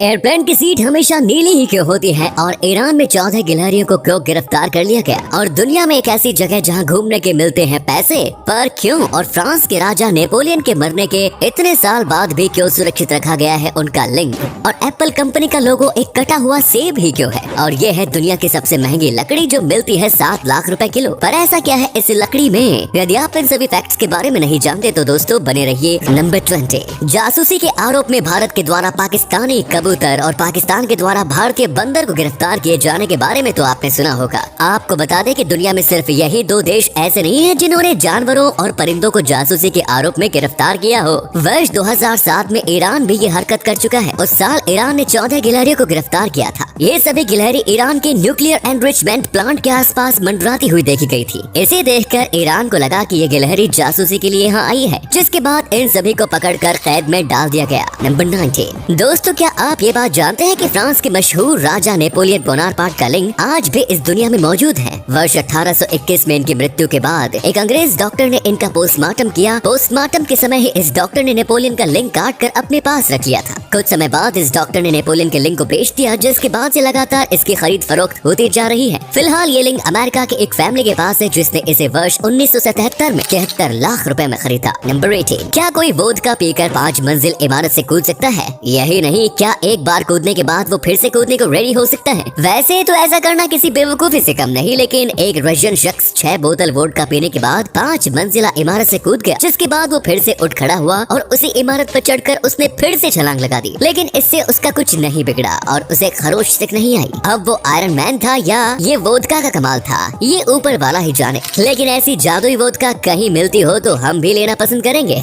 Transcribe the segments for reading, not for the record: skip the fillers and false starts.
Airplane की seat हमेशा नीली ही क्यों होती है और ईरान में 14 गिलहरियों को क्यों गिरफ्तार कर लिया गया और दुनिया में एक ऐसी जगह जहां घूमने के मिलते हैं पैसे पर क्यों और फ्रांस के राजा नेपोलियन के मरने के इतने साल बाद भी क्यों सुरक्षित रखा गया है उनका लिंग और एप्पल कंपनी का लोगो एक कटा हुआ सेब ही क्यों है और ये है दुनिया की सबसे महंगी लकड़ी जो मिलती है 7 लाख रुपए किलो। पर ऐसा क्या है इस लकड़ी में? यदि आप इन सभी फैक्ट्स के बारे में नहीं जानते तो दोस्तों बने रहिए। नंबर 20, जासूसी के आरोप में भारत के द्वारा पाकिस्तानी कबूतर और पाकिस्तान के द्वारा भारतीय बंदर को गिरफ्तार किए जाने के बारे में तो आपने सुना होगा। आपको बता दें कि दुनिया में सिर्फ यही 2 देश ऐसे नहीं हैं जिन्होंने जानवरों और परिंदों को जासूसी के आरोप में गिरफ्तार किया हो। वर्ष 2007 में ईरान भी ये हरकत कर चुका है। उस साल ईरान ने 14 गिलहरियों को गिरफ्तार किया था। ये सभी गिलहरी ईरान के न्यूक्लियर एनरिचमेंट प्लांट के आसपास मंडराती हुई देखी गई थी। इसे देखकर ईरान को लगा कि ये गिलहरी जासूसी के लिए यहाँ आई है, जिसके बाद इन सभी को पकड़कर कैद में डाल दिया गया। नंबर 19, दोस्तों क्या आप ये बात जानते हैं कि फ्रांस के मशहूर राजा नेपोलियन बोनापार्ट का लिंग आज भी इस दुनिया में मौजूद है। वर्ष 1821 में इनकी मृत्यु के बाद एक अंग्रेज डॉक्टर ने इनका पोस्टमार्टम किया। पोस्टमार्टम के समय ही इस डॉक्टर ने नेपोलियन का लिंग काट कर अपने पास रख लिया था। कुछ समय बाद इस डॉक्टर ने नेपोलियन के लिंग को बेच दिया, जिसके बाद से लगातार इसकी खरीद फरोख्त होती जा रही है। फिलहाल ये लिंग अमेरिका के एक फैमिली के पास है, जिसने इसे वर्ष 1977 में 73 लाख रुपए में खरीदा। नंबर 18, क्या कोई वोदका पीकर 5 मंजिल इमारत से कूद सकता है? यही नहीं, क्या एक बार कूदने के बाद वो फिर से कूदने को रेडी हो सकता है? वैसे तो ऐसा करना किसी बेवकूफी से कम नहीं, लेकिन एक रशियन शख्स 6 बोतल वोडका पीने के बाद 5 मंजिला इमारत से कूद गया, जिसके बाद वो फिर से उठ खड़ा हुआ और उसी इमारत पर चढ़कर उसने फिर से छलांग लगा दी। लेकिन इससे उसका कुछ नहीं बिगड़ा और उसे खरोश तक नहीं आई। अब वो आयरन मैन था या ये वोदका का कमाल था, ये ऊपर वाला ही जाने। लेकिन ऐसी जादुई वोदका कहीं मिलती हो तो हम भी लेना पसंद करेंगे।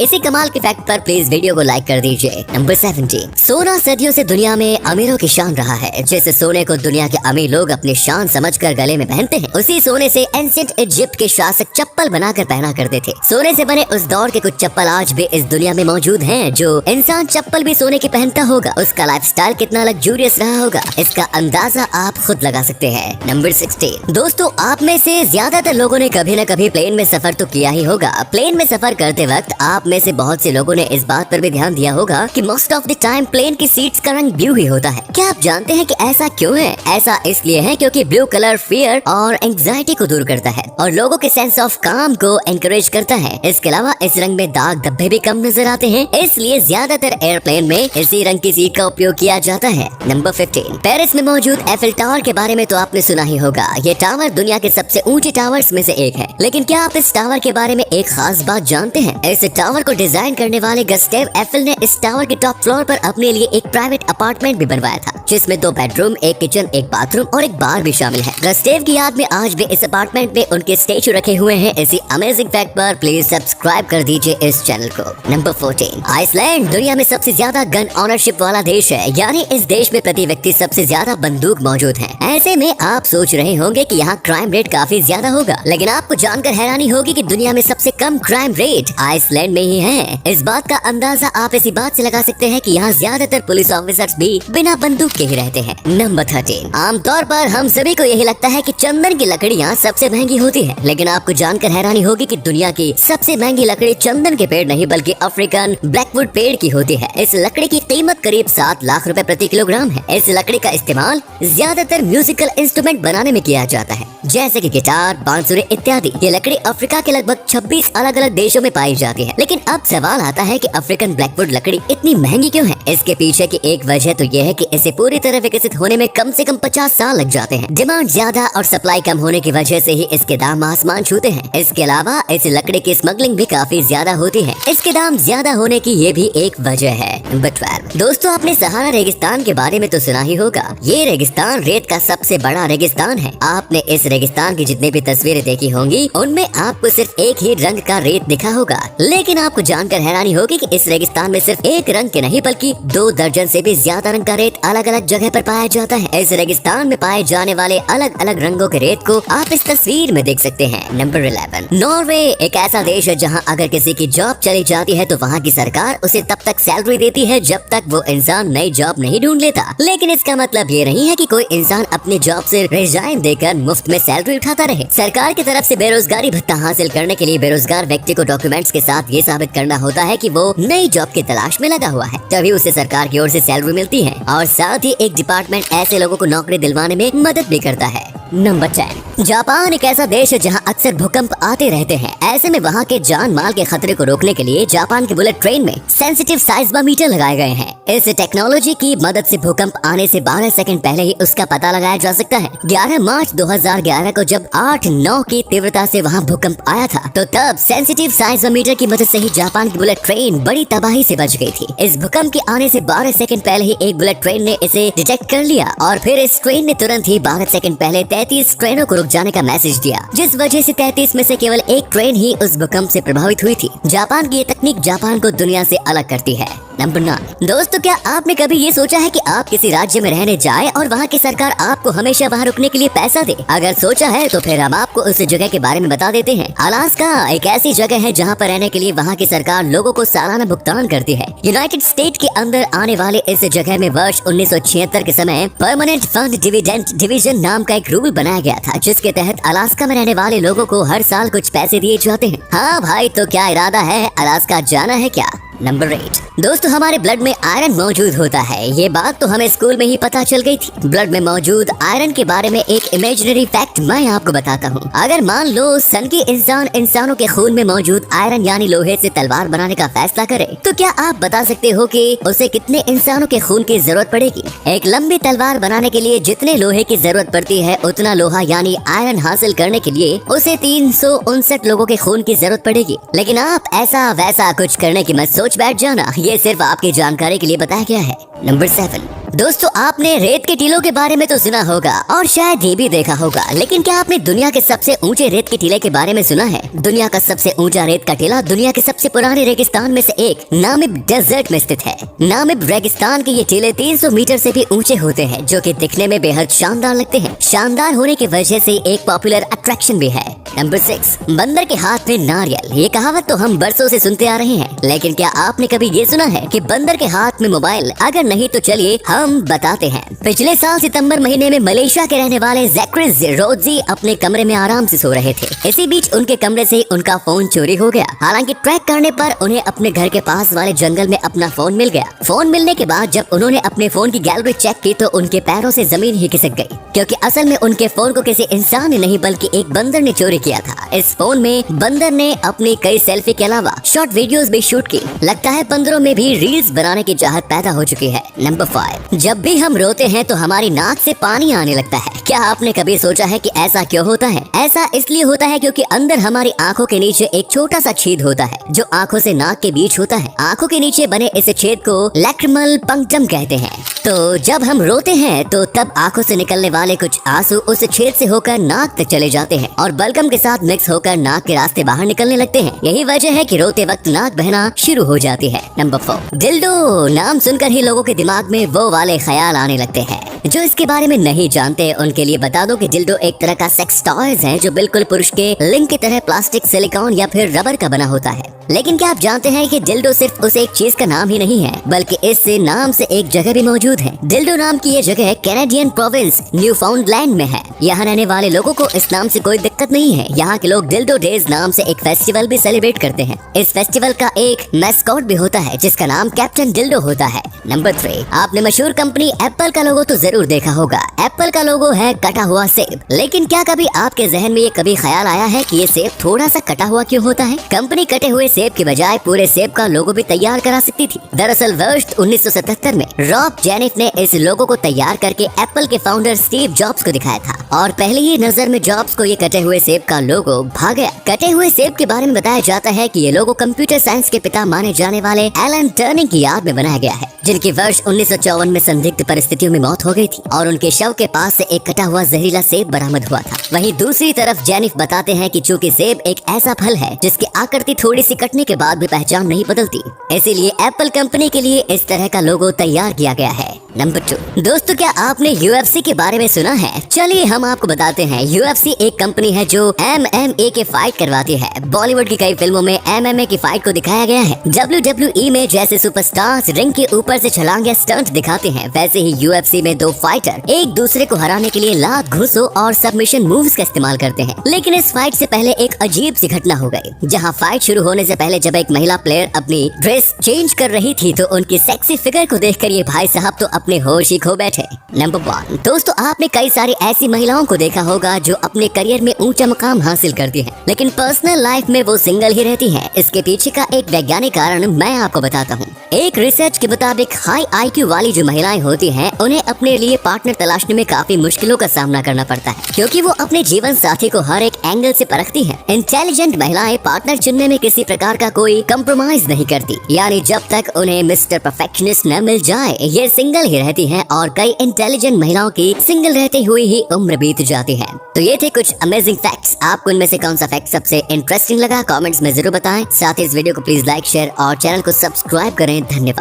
इसी कमाल के फैक्ट पर प्लीज वीडियो को लाइक कर दीजिए। नंबर 17, सोना सदियों से दुनिया में अमीरों की शान रहा है। जैसे सोने को दुनिया के अमीर लोग अपनी शान समझकर गले में पहनते हैं, उसी सोने से एंशिएंट इजिप्ट के शासक चप्पल बनाकर पहना करते थे। सोने से बने उस दौर के कुछ चप्पल आज भी इस दुनिया में मौजूद हैं। जो इंसान चप्पल भी सोने की पहनता होगा, उसका लाइफस्टाइल कितना लग्जूरियस रहा होगा, इसका अंदाजा आप खुद लगा सकते हैं। नंबर 16, दोस्तों आप में से ज्यादातर लोगों ने कभी न कभी प्लेन में सफर तो किया ही होगा। प्लेन में सफर करते वक्त आप में से बहुत से लोगों ने इस बात पर भी ध्यान दिया होगा कि most of the time plane की सीट्स का रंग ब्लू ही होता है। क्या आप जानते हैं कि ऐसा क्यों है? ऐसा इसलिए है क्योंकि ब्लू कलर फियर और एंग्जाइटी को दूर करता है और लोगों के सेंस ऑफ काम को एनकरेज करता है। इसके अलावा इस रंग में दाग धब्बे भी कम नजर आते हैं, इसलिए ज्यादातर एयरप्लेन में इसी रंग की सीट का उपयोग किया जाता है। नंबर 15, पेरिस में मौजूद एफिल टावर के बारे में तो आपने सुना ही होगा। ये टावर दुनिया के सबसे ऊंचे टावर्स में से एक है। लेकिन क्या आप इस टावर के बारे में एक खास बात जानते हैं? इस टावर को डिजाइन करने वाले गस्टेव एफिल ने इस टावर के टॉप फ्लोर पर अपने लिए एक प्राइवेट अपार्टमेंट भी बनवाया था, जिसमें 2 बेडरूम, एक किचन, एक बाथरूम और एक बार भी शामिल है। गस्टेव की याद में आज भी इस अपार्टमेंट में उनके स्टैचू रखे हुए हैं। इसी अमेजिंग फैक्ट पर प्लीज सब्सक्राइब कर दीजिए इस चैनल को। नंबर 14, आइसलैंड दुनिया में सबसे ज्यादा गन ऑनरशिप वाला देश है, यानी इस देश में प्रति व्यक्ति सबसे ज्यादा बंदूक मौजूद है। ऐसे में आप सोच रहे होंगे कि यहाँ क्राइम रेट काफी ज्यादा होगा, लेकिन आपको जानकर हैरानी होगी कि दुनिया में सबसे कम क्राइम रेट आइसलैंड में ही है। इस बात का अंदाजा आप इसी बात से लगा सकते हैं कि यहाँ ज्यादातर पुलिस ऑफिसर्स भी बिना बंदूक के ही रहते हैं। नंबर 13, आमतौर पर हम सभी को यही लगता है कि चंदन की लकड़ियाँ सबसे महंगी होती है, लेकिन आपको जानकर हैरानी होगी कि दुनिया की सबसे महंगी लकड़ी चंदन के पेड़ नहीं बल्कि अफ्रीकन ब्लैकवुड पेड़ की होती है। इस लकड़ी की कीमत करीब 7 लाख रुपए प्रति किलोग्राम है। इस लकड़ी का इस्तेमाल ज्यादातर म्यूजिकल इंस्ट्रूमेंट बनाने में किया जाता है, जैसे कि गिटार, बांसुरी इत्यादि। ये लकड़ी अफ्रीका के लगभग 26 अलग अलग देशों में पाई जाती है। लेकिन अब सवाल आता है कि अफ्रीकन ब्लैकवुड लकड़ी इतनी महंगी क्यों है? इसके पीछे की एक वजह तो यह है कि इसे पूरी तरह विकसित होने में कम से कम 50 साल लग जाते हैं। डिमांड ज्यादा और सप्लाई कम होने की वजह से ही इसके दाम आसमान छूते हैं। इसके अलावा इस लकड़ी की स्मगलिंग भी काफी ज्यादा होती है। इसके दाम ज्यादा होने की ये भी एक वजह है। नंबर 12, दोस्तों आपने सहारा रेगिस्तान के बारे में तो सुना ही होगा। ये रेगिस्तान रेत का सबसे बड़ा रेगिस्तान है। आपने इस रेगिस्तान की जितनी भी तस्वीरें देखी होंगी, उनमें आपको सिर्फ एक ही रंग का रेत दिखा होगा। लेकिन आपको जानकर हैरानी होगी कि इस रेगिस्तान में सिर्फ एक रंग के नहीं बल्कि 2 दर्जन से भी ज्यादा रंग का रेत अलग अलग अलग जगह पर पाया जाता है। इस रेगिस्तान में पाए जाने वाले अलग अलग रंगों के रेत को आप इस तस्वीर में देख सकते हैं। नंबर 11, नॉर्वे एक ऐसा देश है जहाँ अगर किसी की जॉब चली जाती है तो वहाँ की सरकार उसे तब तक सैलरी देती है जब तक वो इंसान नई जॉब नहीं ढूंढ लेता। लेकिन इसका मतलब ये नहीं है कि कोई इंसान अपनी जॉब से रिजाइन देकर मुफ्त में सैलरी उठाता रहे। सरकार की तरफ से बेरोजगारी भत्ता हासिल करने के लिए बेरोजगार व्यक्ति को डॉक्यूमेंट्स के साथ ये साबित करना होता है कि वो नई जॉब की तलाश में लगा हुआ है, तभी उसे सरकार की ओर से सैलरी मिलती है। और साथ ही एक डिपार्टमेंट ऐसे लोगों को नौकरी दिलवाने में मदद भी करता है। नंबर 10, जापान एक ऐसा देश है जहां अक्सर भूकंप आते रहते हैं। ऐसे में वहां के जान माल के खतरे को रोकने के लिए जापान के बुलेट ट्रेन में सेंसिटिव साइस्मोमीटर लगाए गए हैं। इस टेक्नोलॉजी की मदद से भूकंप आने से 12 सेकंड पहले ही उसका पता लगाया जा सकता है। 11 मार्च 2011 को जब 8-9 की तीव्रता से वहां भूकंप आया था तो तब सेंसिटिव साइस्मोमीटर की मदद से ही जापान की बुलेट ट्रेन बड़ी तबाही से बच गई थी। इस भूकंप के आने से 12 सेकंड पहले ही एक बुलेट ट्रेन ने इसे डिटेक्ट कर लिया और फिर इस ट्रेन ने तुरंत ही 12 सेकंड पहले 33 ट्रेनों को रुक जाने का मैसेज दिया, जिस वजह से 33 में से केवल एक ट्रेन ही उस भूकंप से प्रभावित हुई थी। जापान की ये तकनीक जापान को दुनिया से अलग करती है। नंबर 9, दोस्तों क्या आपने कभी ये सोचा है कि आप किसी राज्य में रहने जाएं और वहाँ की सरकार आपको हमेशा वहाँ रुकने के लिए पैसा दे? अगर सोचा है तो फिर हम आपको उस जगह के बारे में बता देते हैं। अलास्का एक ऐसी जगह है जहाँ पर रहने के लिए वहाँ की सरकार लोगों को सालाना भुगतान करती है। यूनाइटेड स्टेट के अंदर आने वाले इस जगह में वर्ष 1976 के समय परमानेंट फंड डिविडेंड डिवीजन नाम का एक रूल बनाया गया था, जिसके तहत अलास्का में रहने वाले लोगों को हर साल कुछ पैसे दिए जाते हैं। हाँ भाई, तो क्या इरादा है, अलास्का जाना है क्या? नंबर 8, दोस्तों हमारे ब्लड में आयरन मौजूद होता है। ये बात तो हमें स्कूल में ही पता चल गई थी। ब्लड में मौजूद आयरन के बारे में एक इमेजिनरी फैक्ट मैं आपको बताता हूँ। अगर मान लो सन की इंसानों के खून में मौजूद आयरन यानी लोहे से तलवार बनाने का फैसला करे, तो क्या आप बता सकते हो कि उसे कितने इंसानों के खून की जरूरत पड़ेगी? एक लंबी तलवार बनाने के लिए जितने लोहे की जरूरत पड़ती है उतना लोहा यानी आयरन हासिल करने के लिए उसे 359 लोगों के खून की जरूरत पड़ेगी। लेकिन आप ऐसा वैसा कुछ करने की मत बैठ जाना, ये सिर्फ आपकी जानकारी के लिए बताया गया है। नंबर 7, दोस्तों आपने रेत के टीलों के बारे में तो सुना होगा और शायद ये भी देखा होगा, लेकिन क्या आपने दुनिया के सबसे ऊंचे रेत के टीले के बारे में सुना है? दुनिया का सबसे ऊंचा रेत का टीला दुनिया के सबसे पुराने रेगिस्तान में से एक नामिब डेजर्ट में स्थित है। नामिब रेगिस्तान के ये टीले 300 मीटर से भी ऊंचे होते हैं, जो कि दिखने में बेहद शानदार लगते हैं। शानदार होने की वजह से एक पॉपुलर अट्रैक्शन भी है। नंबर 6, बंदर के हाथ में नारियल। ये कहावत तो हम बरसों से सुनते आ रहे हैं, लेकिन क्या आपने कभी ये सुना है कि बंदर के हाथ में मोबाइल? अगर नहीं तो चलिए हम बताते हैं। पिछले साल सितंबर महीने में मलेशिया के रहने वाले जैक्रिस रोजी अपने कमरे में आराम से सो रहे थे। इसी बीच उनके कमरे से उनका फोन चोरी हो गया। हालांकि ट्रैक करने पर उन्हें अपने घर के पास वाले जंगल में अपना फोन मिल गया। फोन मिलने के बाद जब उन्होंने अपने फोन की गैलरी चेक की तो उनके पैरों से जमीन ही खिसक गई, क्योंकि असल में उनके फोन को किसी इंसान ने नहीं बल्कि एक बंदर ने चोरी किया था। इस फोन में बंदर ने अपनी कई सेल्फी के अलावा शॉर्ट वीडियोस भी शूट की। लगता है बंदरों में भी रील्स बनाने की चाहत पैदा हो चुकी है। नंबर 5, जब भी हम रोते हैं तो हमारी नाक से पानी आने लगता है। क्या आपने कभी सोचा है कि ऐसा क्यों होता है? ऐसा इसलिए होता है क्योंकि अंदर हमारी आंखों के नीचे एक छोटा सा छेद होता है जो आंखों से नाक के बीच होता है। आंखों के नीचे बने इस छेद को लैक्रिमल पंक्टम कहते हैं। तो जब हम रोते हैं तो तब आंखों से निकलने वाले कुछ आंसू उस छेद से होकर नाक तक चले जाते हैं और बलगम के साथ मिक्स होकर नाक के रास्ते बाहर निकलने लगते हैं। यही वजह है कि रोते वक्त नाक बहना शुरू हो जाती है। नंबर 4, दिल्डो। नाम सुनकर ही लोगों के दिमाग में वो वाले ख्याल आने लगते हैं। जो इसके बारे में नहीं जानते उनके लिए बता दो कि दिल्डो एक तरह का सेक्स टॉयज है जो बिल्कुल पुरुष के लिंग की तरह प्लास्टिक, सिलिकॉन या फिर रबर का बना होता है। लेकिन क्या आप जानते हैं कि दिल्डो सिर्फ उस एक चीज का नाम ही नहीं है, बल्कि इस नाम से एक जगह भी मौजूद है। दिल्डो नाम की ये जगह कैनेडियन प्रोविंस न्यूफाउंडलैंड में है। यहाँ रहने वाले लोगों को इस नाम से कोई दिक्कत नहीं है। यहाँ के लोग दिल्डो डेज नाम से एक फेस्टिवल भी सेलिब्रेट करते हैं। इस फेस्टिवल का एक मैस्कॉट भी होता है जिसका नाम कैप्टन दिल्डो होता है। नंबर 3, आपने मशहूर कंपनी एप्पल का लोगो तो जरूर देखा होगा। एप्पल का लोगो है कटा हुआ सेब। लेकिन क्या कभी आपके जहन में ये कभी ख्याल आया है कि ये सेब थोड़ा सा कटा हुआ क्यों होता है? कंपनी कटे हुए सेब के बजाय पूरे सेब का लोगो भी तैयार करा सकती थी। दरअसल वर्ष 1977 में रॉब जेनिफ ने इस लोगो को तैयार करके एप्पल के फाउंडर स्टीव जॉब्स को दिखाया था और पहले ही नजर में जॉब्स को ये कटे हुए सेब का लोगो भा गया। कटे हुए सेब के बारे में बताया जाता है कि ये लोगो कंप्यूटर साइंस के पिता माने जाने वाले एलन टर्निंग की याद में बनाया गया है, जिनकी वर्ष 1954 में संदिग्ध परिस्थितियों में मौत हो गई थी और उनके शव के पास से एक कटा हुआ जहरीला सेब बरामद हुआ था। वहीं दूसरी तरफ जेनिफ बताते हैं कि चूंकि सेब एक ऐसा फल है जिसकी आकृति थोड़ी सी कटने के बाद भी पहचान नहीं बदलती, इसीलिए एप्पल कंपनी के लिए इस तरह का लोगो तैयार किया गया है। नंबर 2, दोस्तों क्या आपने UFC के बारे में सुना है? चलिए हम आपको बताते हैं। UFC एक कंपनी है जो MMA के फाइट करवाती है। बॉलीवुड की कई फिल्मों में MMA की फाइट को दिखाया गया है। WWE में जैसे सुपरस्टार्स रिंग के ऊपर से छलांग या स्टंट दिखाते हैं, वैसे ही UFC में दो फाइटर एक दूसरे को हराने के लिए लात, घुसों और सबमिशन मूव्स का इस्तेमाल करते हैं। लेकिन इस फाइट से पहले एक अजीब सी घटना हो गई, जहाँ फाइट शुरू होने से पहले जब एक महिला प्लेयर अपनी ड्रेस चेंज कर रही थी तो उनकी सेक्सी फिगर को देखकर ये भाई साहब तो अपने होश ही खो बैठे। नंबर 1, दोस्तों आपने कई सारी ऐसी महिलाओं को देखा होगा जो अपने करियर में ऊंचा मुकाम हासिल करती हैं, लेकिन पर्सनल लाइफ में वो सिंगल ही रहती हैं। इसके पीछे का एक वैज्ञानिक कारण मैं आपको बताता हूँ। एक रिसर्च के मुताबिक हाई IQ वाली जो महिलाएं होती हैं, उन्हें अपने लिए पार्टनर तलाशने में काफी मुश्किलों का सामना करना पड़ता है, क्योंकि वो अपने जीवन साथी को हर एक एंगल से परखती हैं। इंटेलिजेंट महिलाएं पार्टनर चुनने में किसी प्रकार का कोई कंप्रोमाइज नहीं करती, यानी जब तक उन्हें मिस्टर परफेक्शनिस्ट न मिल जाए ये सिंगल ही रहती हैं। और कई इंटेलिजेंट महिलाओं की सिंगल रहते हुए ही उम्र बीत जाती है। तो ये थे कुछ अमेजिंग फैक्ट्स। आपको इनमें से कौन सा फैक्ट सबसे इंटरेस्टिंग लगा, कमेंट्स में जरूर बताएं। साथ ही इस वीडियो को प्लीज लाइक, शेयर और चैनल को सब्सक्राइब करें। धन्यवाद।